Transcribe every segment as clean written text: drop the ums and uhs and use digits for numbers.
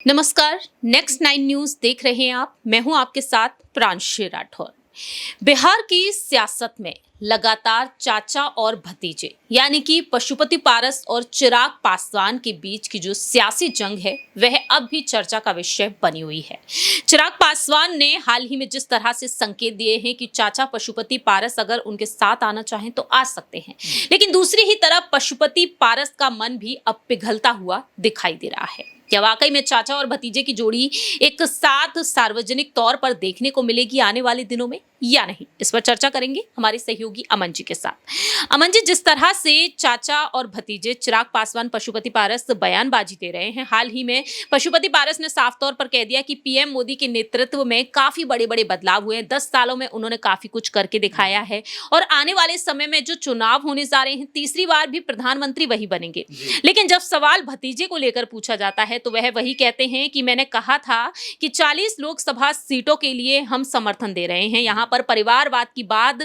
नमस्कार। Next 9 news देख रहे हैं आप। मैं हूं आपके साथ प्रांशी राठौर। बिहार की सियासत में लगातार चाचा और भतीजे यानी कि पशुपति पारस और चिराग पासवान के बीच की जो सियासी जंग है वह अब भी चर्चा का विषय बनी हुई है। चिराग पासवान ने हाल ही में जिस तरह से संकेत दिए हैं कि चाचा पशुपति पारस अगर उनके साथ आना चाहें तो आ सकते हैं, लेकिन दूसरी ही तरफ पशुपति पारस का मन भी अब पिघलता हुआ दिखाई दे रहा है। क्या वाकई में चाचा और भतीजे की जोड़ी एक साथ सार्वजनिक तौर पर देखने को मिलेगी आने वाले दिनों में या नहीं? इस पर चर्चा करेंगे हमारे सहयोगी अमन जी के साथ। अमन जी, जिस तरह से चाचा और भतीजे चिराग पासवान पशुपति पारस बयानबाजी दे रहे हैं, हाल ही में पशुपति पारस ने साफ तौर पर कह दिया कि पीएम मोदी के नेतृत्व में काफी बड़े बड़े बदलाव हुए हैं। 10 सालों में उन्होंने काफी कुछ करके दिखाया है और आने वाले समय में जो चुनाव होने जा रहे हैं, तीसरी बार भी प्रधानमंत्री वही बनेंगे। लेकिन जब सवाल भतीजे को लेकर पूछा जाता है तो वह वही कहते हैं कि मैंने कहा था कि 40 लोकसभा सीटों के लिए हम समर्थन दे रहे हैं, यहाँ पर परिवारवाद की बात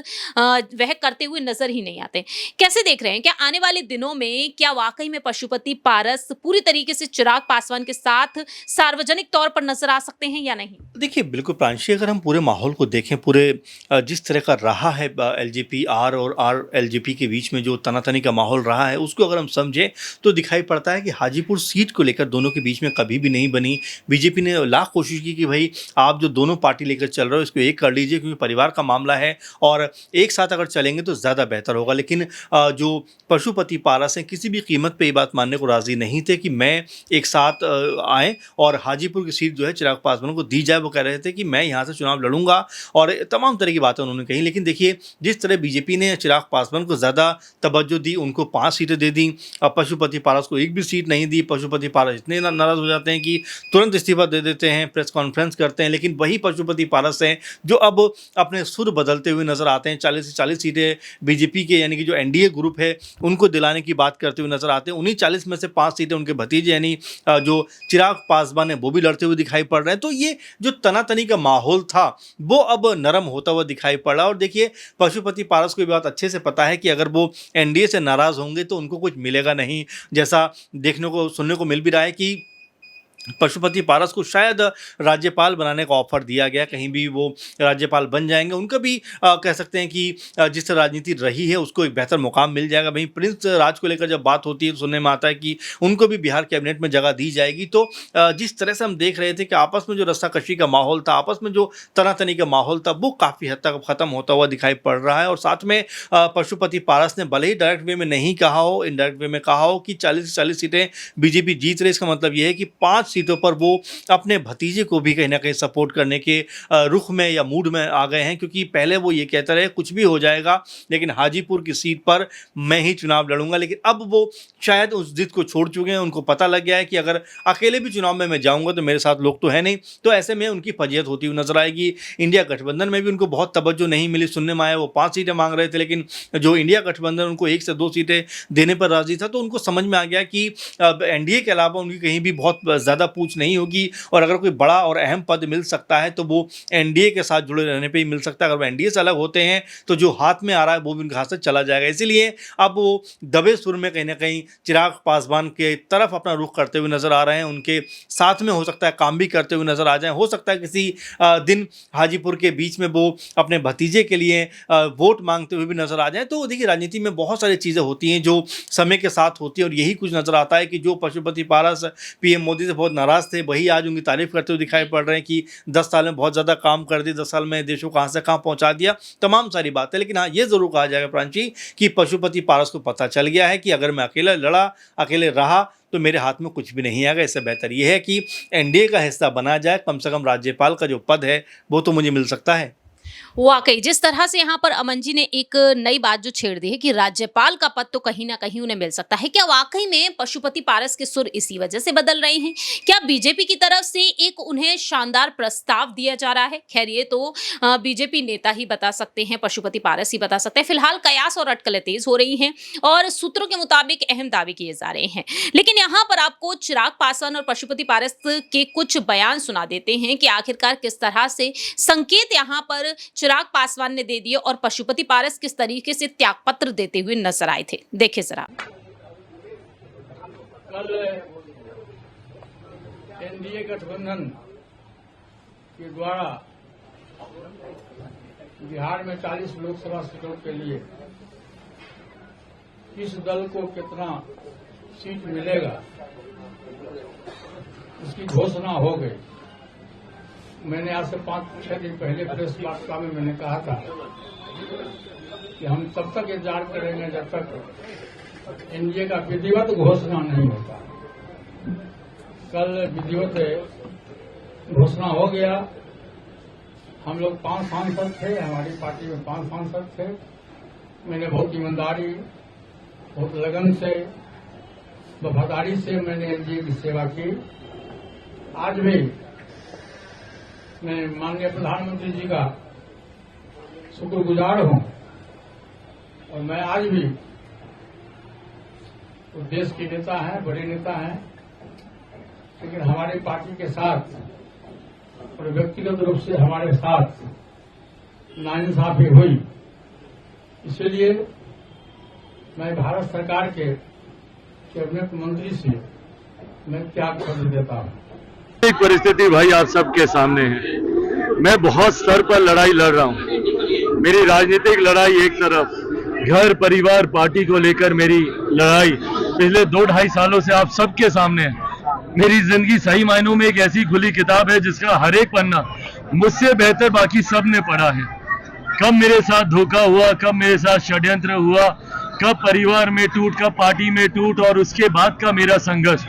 वह करते हुए नजर ही नहीं आते। कैसे देख रहे हैं, क्या आने वाले दिनों में क्या वाकई में पशुपति पारस पूरी तरीके से चिराग पासवान के साथ सार्वजनिक तौर पर नजर आ सकते हैं या नहीं? देखिए, बिल्कुल प्रांशी, अगर हम पूरे माहौल को देखें, पूरे जिस तरह का रहा है एलजेपी आर और आर एलजेपी के बीच में जो तनातनी का माहौल रहा है, उसको अगर हम समझें तो दिखाई पड़ता है कि हाजीपुर सीट को लेकर दोनों के बीच में कभी भी नहीं बनी। बीजेपी ने लाख कोशिश की कि भाई आप जो दोनों पार्टी लेकर चल रहे हो इसको एक कर लीजिए, क्योंकि परिवार का मामला है और एक साथ अगर चलेंगे तो ज़्यादा बेहतर होगा। लेकिन जो पशुपति पारस हैं किसी भी कीमत पे ये बात मानने को राज़ी नहीं थे कि मैं एक साथ आएँ और हाजीपुर की सीट जो है चिराग पासवान को दी जाए। वो कह रहे थे कि मैं यहाँ से चुनाव लड़ूंगा और तमाम तरह की बातें उन्होंने कही। लेकिन देखिए, जिस तरह बीजेपी ने चिराग पासवान को ज़्यादा तवज्जो दी, उनको 5 सीटें दे दी, पशुपति पारस को एक भी सीट नहीं दी। पशुपति पारस इतने नाराज़ हो जाते हैं कि तुरंत इस्तीफा दे देते हैं, प्रेस कॉन्फ्रेंस करते हैं। लेकिन वही पशुपति पारस हैं जो अब अपने सुर बदलते हुए नजर आते हैं। 40 से 40 सीटें बीजेपी के यानी कि जो एनडीए ग्रुप है उनको दिलाने की बात करते हुए नजर आते हैं। उन्हीं 40 में से 5 सीटें उनके भतीजे यानी जो चिराग पासवान है वो भी लड़ते हुए दिखाई पड़ रहे हैं। तो ये जो तनातनी का माहौल था वो अब नरम होता हुआ दिखाई पड़ रहा है। और देखिए, पशुपति पारस को ये बात अच्छे से पता है कि अगर वो एनडीए से नाराज होंगे तो उनको कुछ मिलेगा नहीं। जैसा देखने को सुनने को मिल भी रहा है कि पशुपति पारस को शायद राज्यपाल बनाने का ऑफर दिया गया, कहीं भी वो राज्यपाल बन जाएंगे उनका भी कह सकते हैं कि जिस राजनीति रही है उसको एक बेहतर मुकाम मिल जाएगा। वहीं प्रिंस राज को लेकर जब बात होती है तो सुनने में आता है कि उनको भी बिहार कैबिनेट में जगह दी जाएगी। तो जिस तरह से हम देख रहे थे कि आपस में जो रस्साकशी का माहौल था, आपस में जो तनातनी का माहौल था, वो काफ़ी हद तक ख़त्म होता हुआ दिखाई पड़ रहा है। और साथ में पशुपति पारस ने भले ही डायरेक्ट वे में नहीं कहा हो, इनडायरेक्ट वे में कहा हो कि 40 से 40 सीटें बीजेपी जीत रही, इसका मतलब ये है कि 5 सीटों पर वो अपने भतीजे को भी कहीं ना कहीं सपोर्ट करने के रुख में या मूड में आ गए हैं। क्योंकि पहले वो ये कहते रहे कुछ भी हो जाएगा लेकिन हाजीपुर की सीट पर मैं ही चुनाव लड़ूंगा, लेकिन अब वो शायद उस जिद को छोड़ चुके हैं। उनको पता लग गया है कि अगर अकेले भी चुनाव में मैं जाऊंगा तो मेरे साथ लोग तो है नहीं, तो ऐसे में उनकी फजीहत होती हुई नजर आएगी। इंडिया गठबंधन में भी उनको बहुत तवज्जो नहीं मिली, सुनने में आया वो 5 सीटें मांग रहे थे, लेकिन जो इंडिया गठबंधन उनको 1 से 2 सीटें देने पर राजी था। तो उनको समझ में आ गया कि एनडीए के अलावा उनकी कहीं भी बहुत ज़्यादा पूछ नहीं होगी और अगर कोई बड़ा और अहम पद मिल सकता है तो वो एनडीए के साथ जुड़े रहने पे ही मिल सकता है। अगर वो एनडीए से अलग होते हैं तो जो हाथ में आ रहा है वो भी उनके हाथ से चला जाएगा। इसीलिए अब वो दबे सुर में कहीं ना कहीं चिराग पासवान के तरफ अपना रुख करते हुए नजर आ रहे हैं। उनके साथ में हो सकता है काम भी करते हुए नजर आ जाए। हो सकता है किसी दिन हाजीपुर के बीच में वो अपने भतीजे के लिए वोट मांगते हुए भी नजर आ जाए। तो देखिए, राजनीति में बहुत सारी चीज़ें होती हैं जो समय के साथ होती हैं और यही कुछ नजर आता है कि जो पशुपति पारस पीएम मोदी से बहुत नाराज थे वही आज उनकी तारीफ करते हुए दिखाई पड़ रहे हैं कि 10 साल में बहुत ज़्यादा काम कर दिया, 10 साल में देश को कहाँ से कहाँ पहुँचा दिया, तमाम सारी बातें। लेकिन हाँ, ये ज़रूर कहा जाएगा प्रांची कि पशुपति पारस को पता चल गया है कि अगर मैं अकेला लड़ा, अकेले रहा तो मेरे हाथ में कुछ भी नहीं आएगा। इससे बेहतर यह है कि एनडीए का हिस्सा बना जाए, कम से कम राज्यपाल का जो पद है वो तो मुझे मिल सकता है। वाकई जिस तरह से यहाँ पर अमन जी ने एक नई बात जो छेड़ दी है कि राज्यपाल का पद तो कहीं ना कहीं उन्हें मिल सकता है, क्या वाकई में पशुपति पारस के सुर इसी वजह से बदल रहे हैं? क्या बीजेपी की तरफ से एक उन्हें शानदार प्रस्ताव दिया जा रहा है? खैर, ये तो बीजेपी नेता ही बता सकते हैं, पशुपति पारस ही बता सकते हैं। फिलहाल कयास और अटकलें तेज हो रही हैं और सूत्रों के मुताबिक अहम दावे किए जा रहे हैं। लेकिन यहाँ पर आपको चिराग पासवान और पशुपति पारस के कुछ बयान सुना देते हैं कि आखिरकार किस तरह से संकेत यहाँ पर चिराग पासवान ने दे दिए और पशुपति पारस किस तरीके से त्यागपत्र देते हुए नजर आए थे। देखिए जरा। कल एनडीए गठबंधन के द्वारा बिहार में 40 लोकसभा सीटों के लिए किस दल को कितना सीट मिलेगा इसकी घोषणा हो गई। मैंने आज से 5-6 दिन पहले प्रेस वार्ता में मैंने कहा था कि हम तब तक इंतजार करेंगे जब तक एनडीए का विधिवत घोषणा नहीं होता। कल विधिवत घोषणा हो गया। हम लोग 5 सांसद थे, हमारी पार्टी में 5 सांसद थे। मैंने बहुत ईमानदारी, बहुत लगन से, वफादारी से मैंने एनडीए की सेवा की। आज भी मैं माननीय प्रधानमंत्री जी का शुक्रगुजार हूं और मैं आज भी वो देश के नेता हैं, बड़े नेता हैं, लेकिन हमारी पार्टी के साथ और व्यक्तिगत रूप से हमारे साथ नाइंसाफी हुई। इसलिए मैं भारत सरकार के कैबिनेट मंत्री से मैं त्याग पत्र देता हूं। एक परिस्थिति भाई आप सबके सामने है। मैं बहुत स्तर पर लड़ाई लड़ रहा हूं। मेरी राजनीतिक लड़ाई एक तरफ, घर परिवार पार्टी को लेकर मेरी लड़ाई पिछले 2-2.5 सालों से आप सबके सामने है। मेरी जिंदगी सही मायनों में एक ऐसी खुली किताब है जिसका हर एक पन्ना मुझसे बेहतर बाकी सब ने पढ़ा है। कब मेरे साथ धोखा हुआ, कब मेरे साथ षड्यंत्र हुआ, कब परिवार में टूट, कब पार्टी में टूट, और उसके बाद का मेरा संघर्ष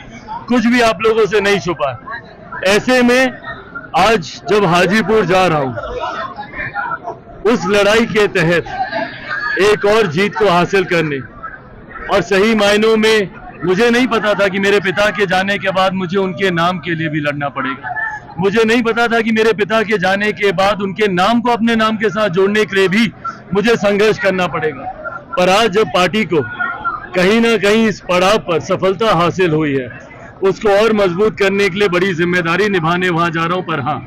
कुछ भी आप लोगों से नहीं छुपा। ऐसे में आज जब हाजीपुर जा रहा हूं उस लड़ाई के तहत एक और जीत को हासिल करने, और सही मायनों में मुझे नहीं पता था कि मेरे पिता के जाने के बाद मुझे उनके नाम के लिए भी लड़ना पड़ेगा। मुझे नहीं पता था कि मेरे पिता के जाने के बाद उनके नाम को अपने नाम के साथ जोड़ने के लिए भी मुझे संघर्ष करना पड़ेगा। पर आज जब पार्टी को कहीं ना कहीं इस पड़ाव पर सफलता हासिल हुई है, उसको और मजबूत करने के लिए बड़ी जिम्मेदारी निभाने वहां जा रहा हूं। पर हाँ,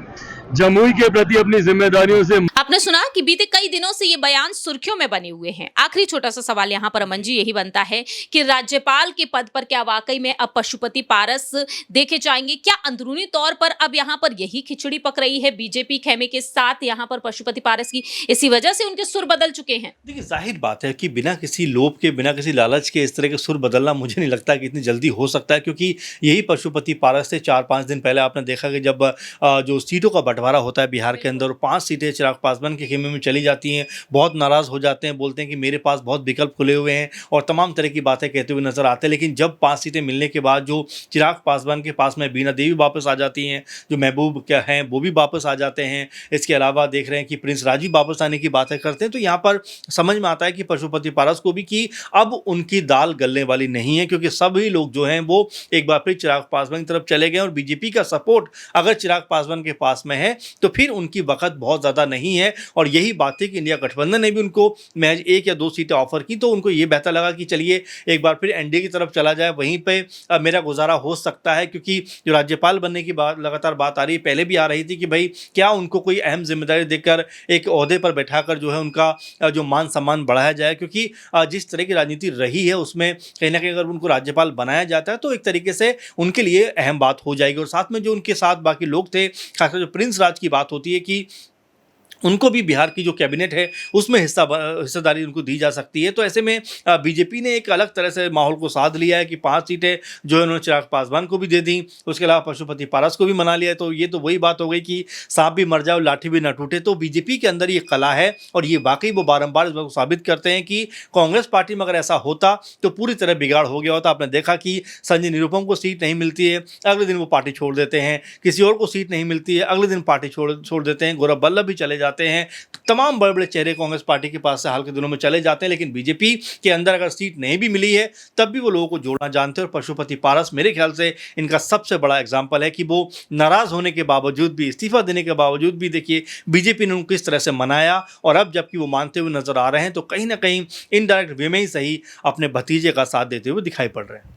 जमुई के प्रति अपनी जिम्मेदारियों से आपने सुना कि बीते कई दिनों से ये बयान सुर्खियों में बने हुए हैं। आखिरी छोटा सा सवाल यहाँ पर अमन जी यही बनता है कि राज्यपाल के पद पर क्या वाकई में अब पशुपति पारस देखे जाएंगे? क्या अंदरूनी तौर पर अब यहाँ पर यही खिचड़ी पक रही है बीजेपी खेमे के साथ यहाँ पर पशुपति पारस की, इसी वजह से उनके सुर बदल चुके हैं? देखिए, जाहिर बात है कि बिना किसी लोभ के, बिना किसी लालच के इस तरह के सुर बदलना मुझे नहीं लगता कि इतनी जल्दी हो सकता है, क्योंकि यही पशुपति पारस से 4-5 दिन पहले आपने देखा कि जब जो सीटों का बंटवारा होता है बिहार के अंदर, 5 सीटें चिराग पासवान के खेमे में चली जाती हैं, बहुत नाराज़ हो जाते हैं, बोलते हैं कि मेरे पास बहुत विकल्प खुले हुए हैं और तमाम तरह की बातें कहते हुए नजर आते हैं। लेकिन जब 5 सीटें मिलने के बाद जो चिराग पासवान के पास में बीना देवी वापस आ जाती हैं, जो महबूब क्या हैं वो भी वापस आ जाते हैं, इसके अलावा देख रहे हैं कि प्रिंस राजीव वापस आने की बातें करते हैं, तो यहाँ पर समझ में आता है कि पशुपति पारस को भी कि अब उनकी दाल गलने वाली नहीं है, क्योंकि सभी लोग जो हैं वो एक बार फिर चिराग पासवान की तरफ चले गए और बीजेपी का सपोर्ट अगर चिराग पासवान के पास में है तो फिर उनकी वक्त बहुत ज़्यादा नहीं है। और यही बात थी कि इंडिया गठबंधन ने भी उनको महज 1 या 2 सीटें ऑफर की, तो उनको ये बेहतर लगा कि चलिए एक बार फिर एनडीए की तरफ चला जाए, वहीं पे मेरा गुजारा हो सकता है। क्योंकि जो राज्यपाल बनने की बात लगातार बात आ रही है, पहले भी आ रही थी कि भाई क्या उनको कोई अहम जिम्मेदारी देकर एक ओहदे पर बैठाकर जो है उनका जो मान सम्मान बढ़ाया जाए, क्योंकि जिस तरह की राजनीति रही है उसमें कहीं ना कहीं अगर उनको राज्यपाल बनाया जाता है तो एक तरीके से उनके लिए अहम बात हो जाएगी। और साथ में जो उनके साथ बाकी लोग थे, खासकर जो प्रिंस राज की बात होती है कि उनको भी बिहार की जो कैबिनेट है उसमें हिस्सेदारी उनको दी जा सकती है। तो ऐसे में बीजेपी ने एक अलग तरह से माहौल को साध लिया है कि 5 सीटें जो है उन्होंने चिराग पासवान को भी दे दी, उसके अलावा पशुपति पारस को भी मना लिया है। तो ये तो वही बात हो गई कि सांप भी मर जाए और लाठी भी न टूटे। तो बीजेपी के अंदर ये कला है और ये वाकई वो बारंबार इस बात को साबित करते हैं कि कांग्रेस पार्टी में अगर ऐसा होता तो पूरी तरह बिगाड़ हो गया होता। आपने देखा कि संजय निरुपम को सीट नहीं मिलती है, अगले दिन वो पार्टी छोड़ देते हैं, किसी और को सीट नहीं मिलती है, अगले दिन पार्टी छोड़ देते हैं, गौरव वल्लभ भी चले जाते हैं, तमाम बड़े बड़े चेहरे कांग्रेस पार्टी के पास से हाल के दिनों में चले जाते हैं। लेकिन बीजेपी के अंदर अगर सीट नहीं भी मिली है तब भी वो लोगों को जोड़ना जानते हैं। और पशुपति पारस मेरे ख्याल से इनका सबसे बड़ा एग्जाम्पल है कि वो नाराज होने के बावजूद भी, इस्तीफा देने के बावजूद भी देखिए बीजेपी ने उनको किस तरह से मनाया, और अब जबकि वो मानते हुए नजर आ रहे हैं तो कहीं ना कहीं इनडायरेक्ट वे में ही सही अपने भतीजे का साथ देते हुए दिखाई पड़ रहे हैं।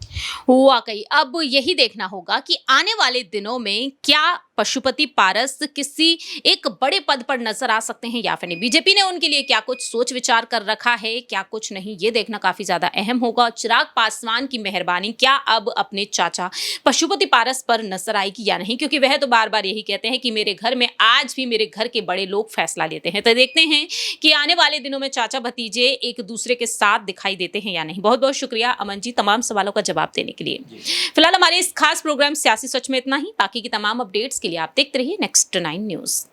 वाकई अब यही देखना होगा कि आने वाले दिनों में क्या पशुपति पारस किसी एक बड़े पद पर नजर आ सकते हैं या फिर नहीं। बीजेपी ने उनके लिए क्या कुछ सोच विचार कर रखा है, क्या कुछ नहीं, ये देखना काफी ज्यादा अहम होगा। चिराग पासवान की मेहरबानी क्या अब अपने चाचा पशुपति पारस पर नजर आएगी या नहीं, क्योंकि वह तो बार बार यही कहते हैं कि मेरे घर में आज भी मेरे घर के बड़े लोग फैसला लेते हैं। तो देखते हैं कि आने वाले दिनों में चाचा भतीजे एक दूसरे के साथ दिखाई देते हैं या नहीं। बहुत बहुत शुक्रिया अमन जी तमाम सवालों का जवाब देने के लिए। फिलहाल हमारे इस खास प्रोग्राम सियासी सच में इतना ही। बाकी की तमाम अपडेट्स के लिए आप देखते रहिए नेक्स्ट 9 न्यूज।